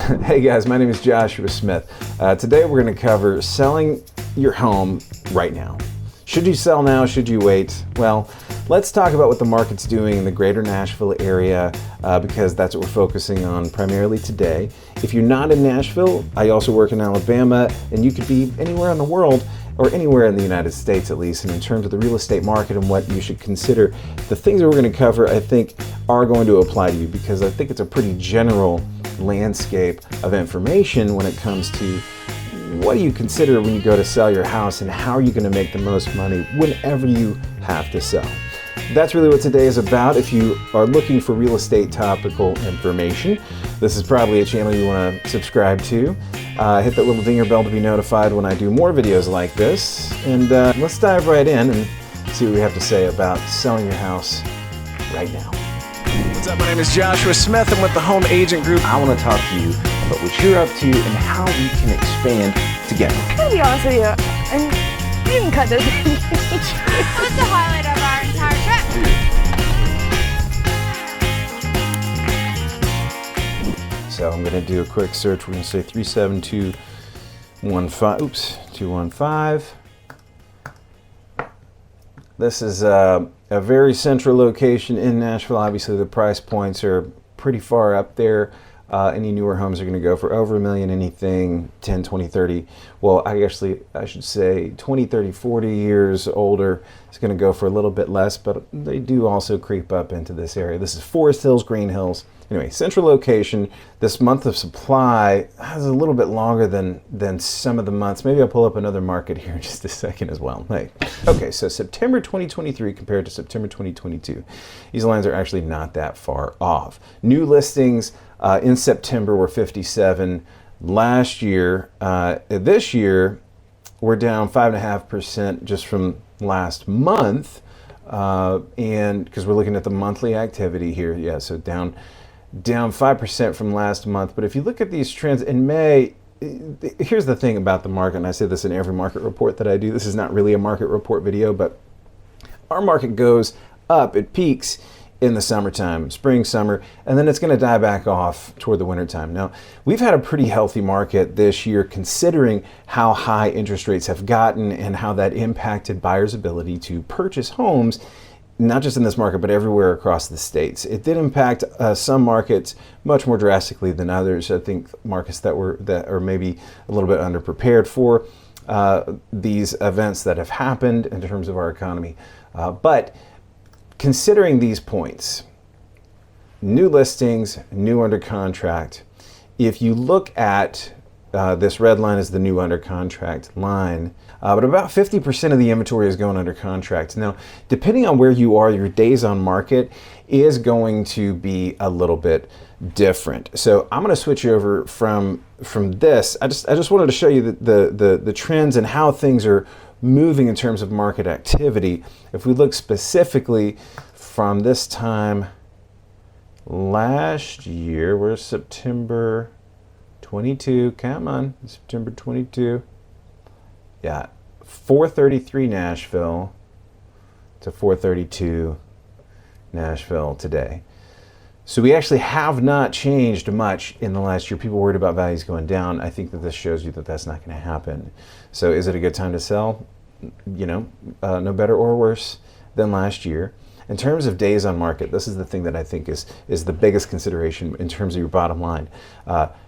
Hey guys, my name is Joshua Smith. Today we're going to cover selling your home right now. Should you sell now? Should you wait? Well, let's talk about what the market's doing in the greater Nashville area because that's what we're focusing on primarily today. If you're not in Nashville, I also work in Alabama, and you could be anywhere in the world or anywhere in the United States at least. And in terms of the real estate market and what you should consider, the things that we're going to cover I think are going to apply to you because I think it's a pretty general landscape of information when it comes to what do you consider when you go to sell your house and how are you going to make the most money whenever you have to sell. That's really what today is about. If you are looking for real estate topical information, this is probably a channel you want to subscribe to. Hit that little dinger bell to be notified when I do more videos like this. And let's dive right in and see what we have to say about selling your house right now. What's up? My name is Joshua Smith. I'm with the Home Agent Group. I want to talk to you about what you're up to and how we can expand together. To be honest with you, you can cut this. What's the highlight of our entire trip? So I'm going to do a quick search. We're going to say 215. This is a very central location in Nashville. Obviously, the price points are pretty far up there. Any newer homes are going to go for over $1 million, anything 10, 20, 30. Well, I should say 20, 30, 40 years older is going to go for a little bit less, but they do also creep up into this area. This is Forest Hills, Green Hills. Anyway, central location. This month of supply has a little bit longer than some of the months. Maybe I'll pull up another market here in just a second as well. Hey. Okay, so September 2023 compared to September 2022. These lines are actually not that far off. New listings in September were 57. Last year, this year, we're down 5.5% just from last month. And because we're looking at the monthly activity here. Yeah, so down 5% from last month. But if you look at these trends in May, here's the thing about the market, and I say this in every market report that I do. This is not really a market report video, but our market goes up, it peaks in the summertime, spring, summer, and then it's going to die back off toward the wintertime. Now, we've had a pretty healthy market this year considering how high interest rates have gotten and how that impacted buyers' ability to purchase homes, not just in this market, but everywhere across the states. It did impact some markets much more drastically than others. I think markets that are maybe a little bit underprepared for these events that have happened in terms of our economy. But considering these points, new listings, new under contract, if you look at this red line is the new under contract line, but about 50% of the inventory is going under contract. Now, depending on where you are, your days on market is going to be a little bit different. So I'm going to switch over from this. I just wanted to show you the trends and how things are moving in terms of market activity. If we look specifically from this time last year, we're September 22, come on, September 22. Yeah, 433 Nashville to 432 Nashville today. So we actually have not changed much in the last year. People worried about values going down. I think that this shows you that that's not going to happen. So is it a good time to sell? You know, no better or worse than last year. In terms of days on market, this is the thing that I think is the biggest consideration in terms of your bottom line.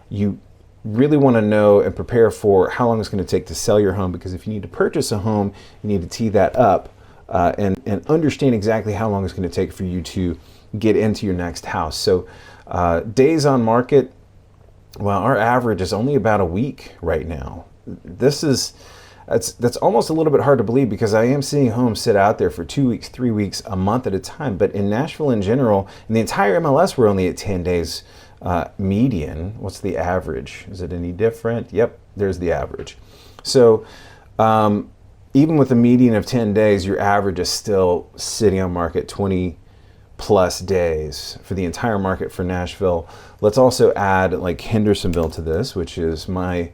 You really want to know and prepare for how long it's going to take to sell your home, because if you need to purchase a home, you need to tee that up and understand exactly how long it's going to take for you to get into your next house. So days on market, well, our average is only about a week right now. That's almost a little bit hard to believe because I am seeing homes sit out there for 2 weeks, 3 weeks, a month at a time. But in Nashville in general, in the entire MLS, we're only at 10 days median. What's the average? Is it any different? Yep, there's the average. So even with a median of 10 days, your average is still sitting on market 20 plus days for the entire market for Nashville. Let's also add like Hendersonville to this, which is my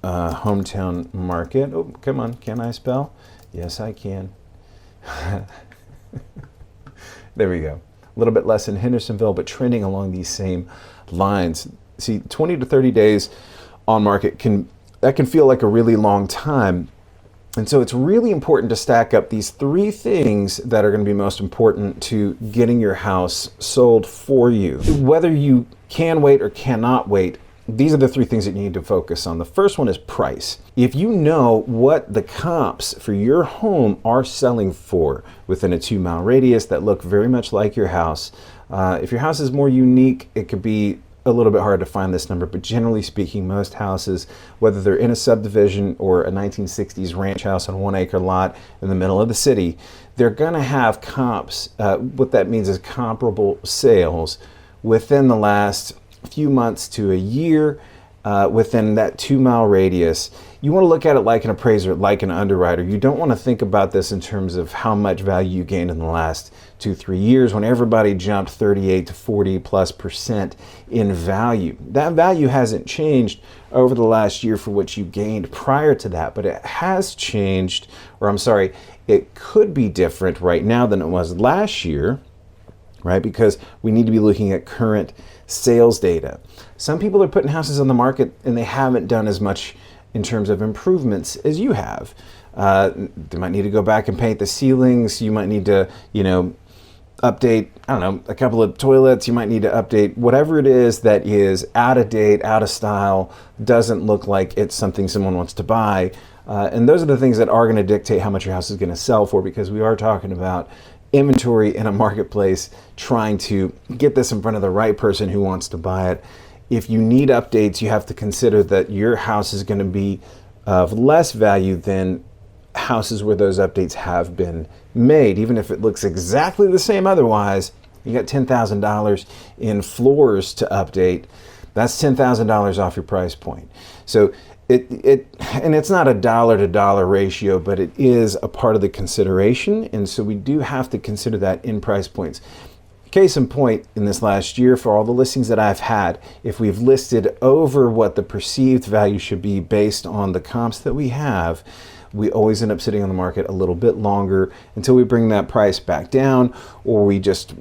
hometown market. Oh, come on, can I spell? Yes, I can. There we go. A little bit less in Hendersonville, but trending along these same lines. See, 20 to 30 days on market can feel like a really long time. And so it's really important to stack up these 3 things that are going to be most important to getting your house sold for you. Whether you can wait or cannot wait, these are the 3 things that you need to focus on. The first one is price. If you know what the comps for your home are selling for within a 2-mile radius that look very much like your house, if your house is more unique, it could be a little bit hard to find this number, but generally speaking, most houses, whether they're in a subdivision or a 1960s ranch house on a 1-acre lot in the middle of the city, they're going to have comps. What that means is comparable sales within the last few months to a year within that 2-mile radius. You want to look at it like an appraiser, like an underwriter. You don't want to think about this in terms of how much value you gained in the last 2-3 years when everybody jumped 38 to 40+% in value. That value hasn't changed over the last year for what you gained prior to that, but it has changed, or I'm sorry, it could be different right now than it was last year, right? Because we need to be looking at current sales data. Some people are putting houses on the market and they haven't done as much in terms of improvements as you have. They might need to go back and paint the ceilings. You might need to, update, I don't know, a couple of toilets. You might need to update whatever it is that is out of date, out of style, doesn't look like it's something someone wants to buy. And those are the things that are going to dictate how much your house is going to sell for, because we are talking about inventory in a marketplace, trying to get this in front of the right person who wants to buy it. If you need updates, you have to consider that your house is going to be of less value than houses where those updates have been made. Even if it looks exactly the same otherwise, you got $10,000 in floors to update. That's $10,000 off your price point. So and it's not a dollar to dollar ratio, but it is a part of the consideration. And so we do have to consider that in price points. Case in point, in this last year, for all the listings that I've had, if we've listed over what the perceived value should be based on the comps that we have, we always end up sitting on the market a little bit longer until we bring that price back down, or we just,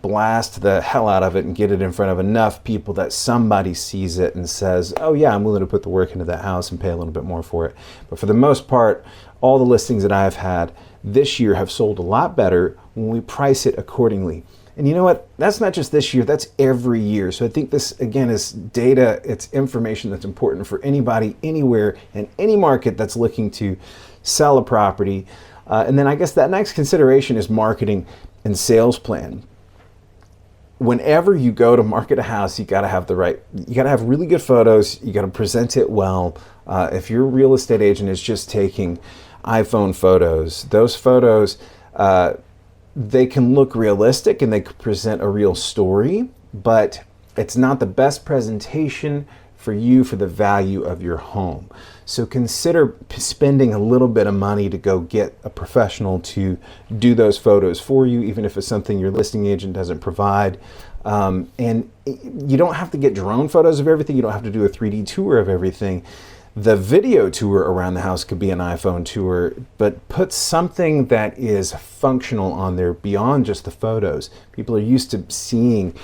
blast the hell out of it and get it in front of enough people that somebody sees it and says, oh yeah, I'm willing to put the work into that house and pay a little bit more for it. But for the most part, all the listings that I've had this year have sold a lot better when we price it accordingly. And you know what? That's not just this year, that's every year. So I think this, again, is data, it's information that's important for anybody, anywhere, in any market that's looking to sell a property. And then I guess that next consideration is marketing and sales plan. Whenever you go to market a house, you gotta have really good photos, you gotta present it well. If your real estate agent is just taking iPhone photos, those photos, they can look realistic and they could present a real story, but it's not the best presentation for you for the value of your home. So consider spending a little bit of money to go get a professional to do those photos for you, even if it's something your listing agent doesn't provide. And you don't have to get drone photos of everything. You don't have to do a 3D tour of everything. The video tour around the house could be an iPhone tour, but put something that is functional on there beyond just the photos. People are used to seeing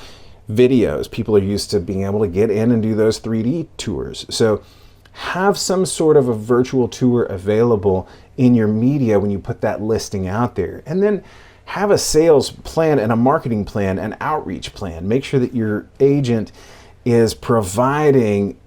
videos. People are used to being able to get in and do those 3D tours. So have some sort of a virtual tour available in your media when you put that listing out there. And then have a sales plan and a marketing plan, an outreach plan. Make sure that your agent is providing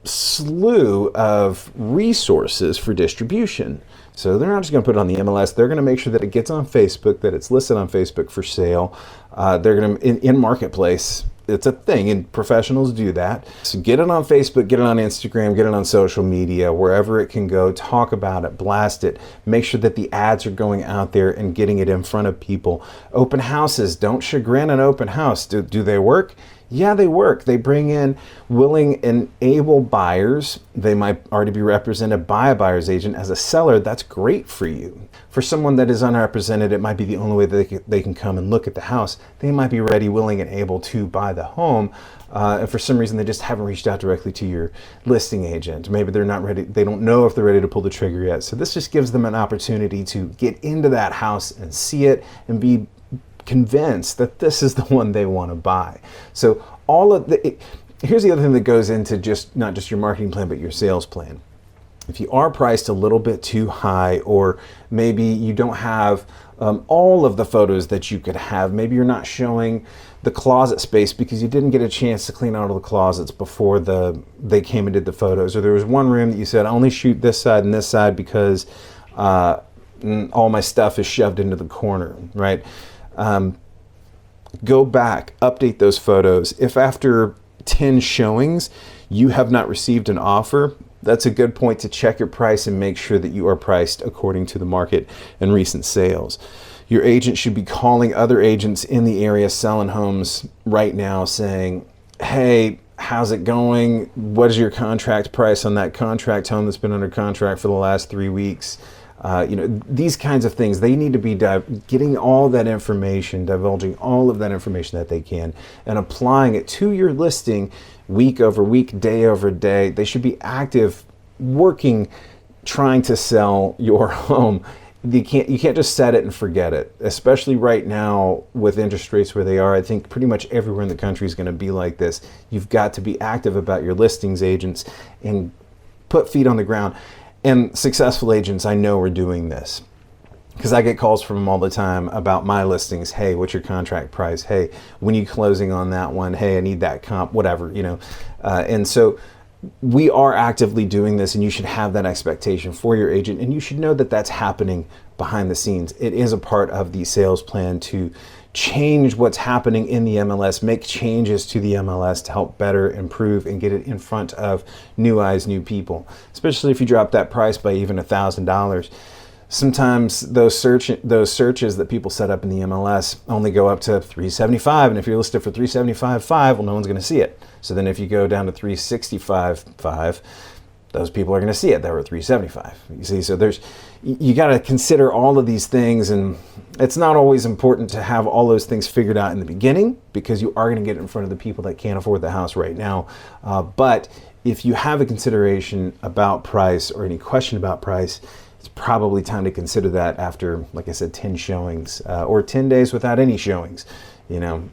slew of resources for distribution. So they're not just going to put it on the MLS. They're going to make sure that it gets on Facebook, that it's listed on Facebook for sale. They're going to, in Marketplace, it's a thing, and professionals do that. So get it on Facebook, get it on Instagram, get it on social media, wherever it can go. Talk about it, blast it. Make sure that the ads are going out there and getting it in front of people. Open houses, don't chagrin an open house. Do they work? Yeah, they work. They bring in willing and able buyers. They might already be represented by a buyer's agent. As a seller, that's great for you. For someone that is unrepresented, it might be the only way that they can come and look at the house. They might be ready, willing, and able to buy the home. And for some reason, they just haven't reached out directly to your listing agent. Maybe they're not ready. They don't know if they're ready to pull the trigger yet. So this just gives them an opportunity to get into that house and see it and be convinced that this is the one they want to buy. So all of here's the other thing that goes into just not just your marketing plan, but your sales plan. If you are priced a little bit too high, or maybe you don't have all of the photos that you could have, maybe you're not showing the closet space because you didn't get a chance to clean out all the closets before they came and did the photos, or there was one room that you said, I only shoot this side and this side because all my stuff is shoved into the corner, right? Go back, update those photos. If after 10 showings you have not received an offer, that's a good point to check your price and make sure that you are priced according to the market and recent sales. Your agent should be calling other agents in the area selling homes right now saying, hey, how's it going? What is your contract price on that contract home that's been under contract for the last 3 weeks? These kinds of things, they need to be getting all that information, divulging all of that information that they can, and applying it to your listing week over week, day over day. They should be active, working, trying to sell your home. You can't just set it and forget it, especially right now with interest rates where they are. I think pretty much everywhere in the country is going to be like this. You've got to be active about your listings agents and put feet on the ground. And successful agents, I know, are doing this because I get calls from them all the time about my listings. Hey, what's your contract price? Hey, when are you closing on that one? Hey, I need that comp, whatever, and so we are actively doing this, and you should have that expectation for your agent, and you should know that that's happening behind the scenes. It is a part of the sales plan to change what's happening in the MLS, make changes to the MLS to help better improve and get it in front of new eyes, new people, especially if you drop that price by even $1,000. Sometimes those searches that people set up in the MLS only go up to $375, and if you're listed for $375.5, well, no one's going to see it. So then if you go down to $365.5, those people are going to see it. They were at $375. You see, so you got to consider all of these things, and it's not always important to have all those things figured out in the beginning because you are going to get in front of the people that can't afford the house right now. But if you have a consideration about price or any question about price, it's probably time to consider that after, like I said, 10 showings or 10 days without any showings.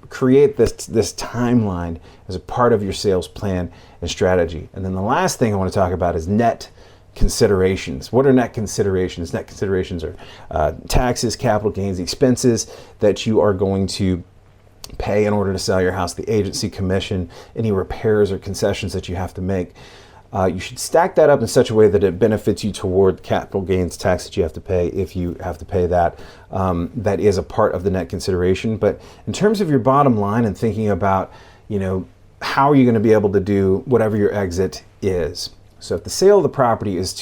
Create this timeline as a part of your sales plan and strategy. And then the last thing I want to talk about is net considerations. What are net considerations? Net considerations are taxes, capital gains, expenses that you are going to pay in order to sell your house, the agency commission, any repairs or concessions that you have to make. You should stack that up in such a way that it benefits you toward capital gains tax that you have to pay if you have to pay that. That is a part of the net consideration. But in terms of your bottom line and thinking about, how are you going to be able to do whatever your exit is? So if the sale of the property it's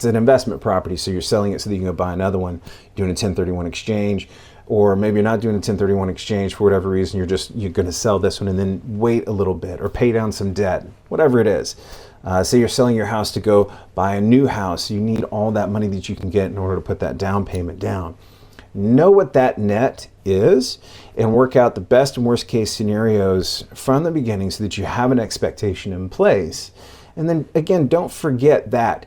an investment property, so you're selling it so that you can go buy another one, doing a 1031 exchange, or maybe you're not doing a 1031 exchange for whatever reason, you're going to sell this one and then wait a little bit or pay down some debt, whatever it is. Say you're selling your house to go buy a new house. You need all that money that you can get in order to put that down payment down. Know what that net is and work out the best and worst case scenarios from the beginning so that you have an expectation in place. And then again, don't forget that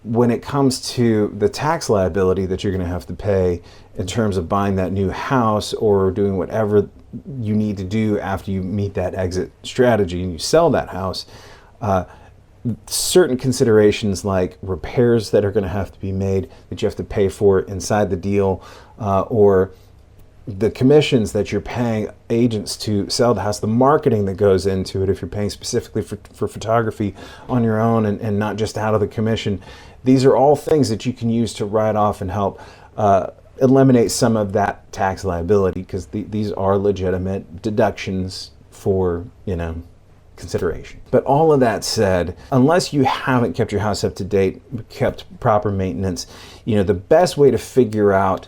when it comes to the tax liability that you're going to have to pay in terms of buying that new house or doing whatever you need to do after you meet that exit strategy and you sell that house, certain considerations like repairs that are going to have to be made that you have to pay for inside the deal, or the commissions that you're paying agents to sell the house, the marketing that goes into it if you're paying specifically for photography on your own and not just out of the commission. These are all things that you can use to write off and help eliminate some of that tax liability because these are legitimate deductions for, consideration. But all of that said, unless you haven't kept your house up to date, kept proper maintenance, the best way to figure out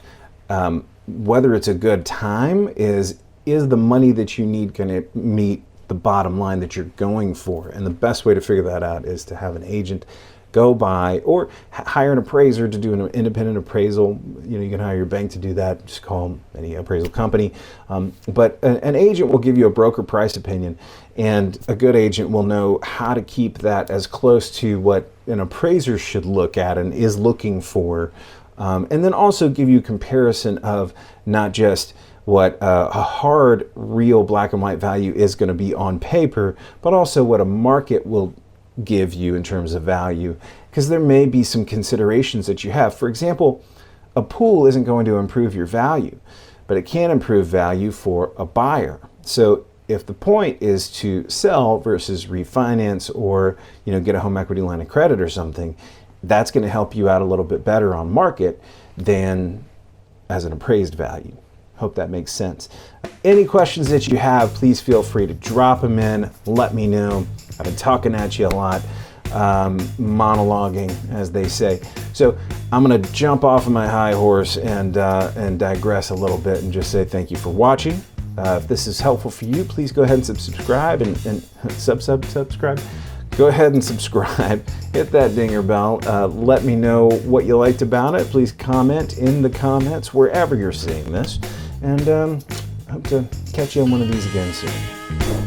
whether it's a good time is the money that you need going to meet the bottom line that you're going for. And the best way to figure that out is to have an agent go by or hire an appraiser to do an independent appraisal. You can hire your bank to do that. Just call any appraisal company. But an agent will give you a broker price opinion, and a good agent will know how to keep that as close to what an appraiser should look at and is looking for. And then also give you comparison of not just what a hard, real black and white value is going to be on paper, but also what a market will give you in terms of value, because there may be some considerations that you have. For example, a pool isn't going to improve your value, but it can improve value for a buyer. So if the point is to sell versus refinance, or get a home equity line of credit or something, that's going to help you out a little bit better on market than as an appraised value. Hope that makes sense. Any questions that you have, please feel free to drop them in. Let me know. I've been talking at you a lot, monologuing, as they say. So I'm going to jump off of my high horse and digress a little bit and just say thank you for watching. If this is helpful for you, please go ahead and subscribe and subscribe. Go ahead and subscribe. Hit that dinger bell. Let me know what you liked about it. Please comment in the comments wherever you're seeing this. And hope to catch you on one of these again soon.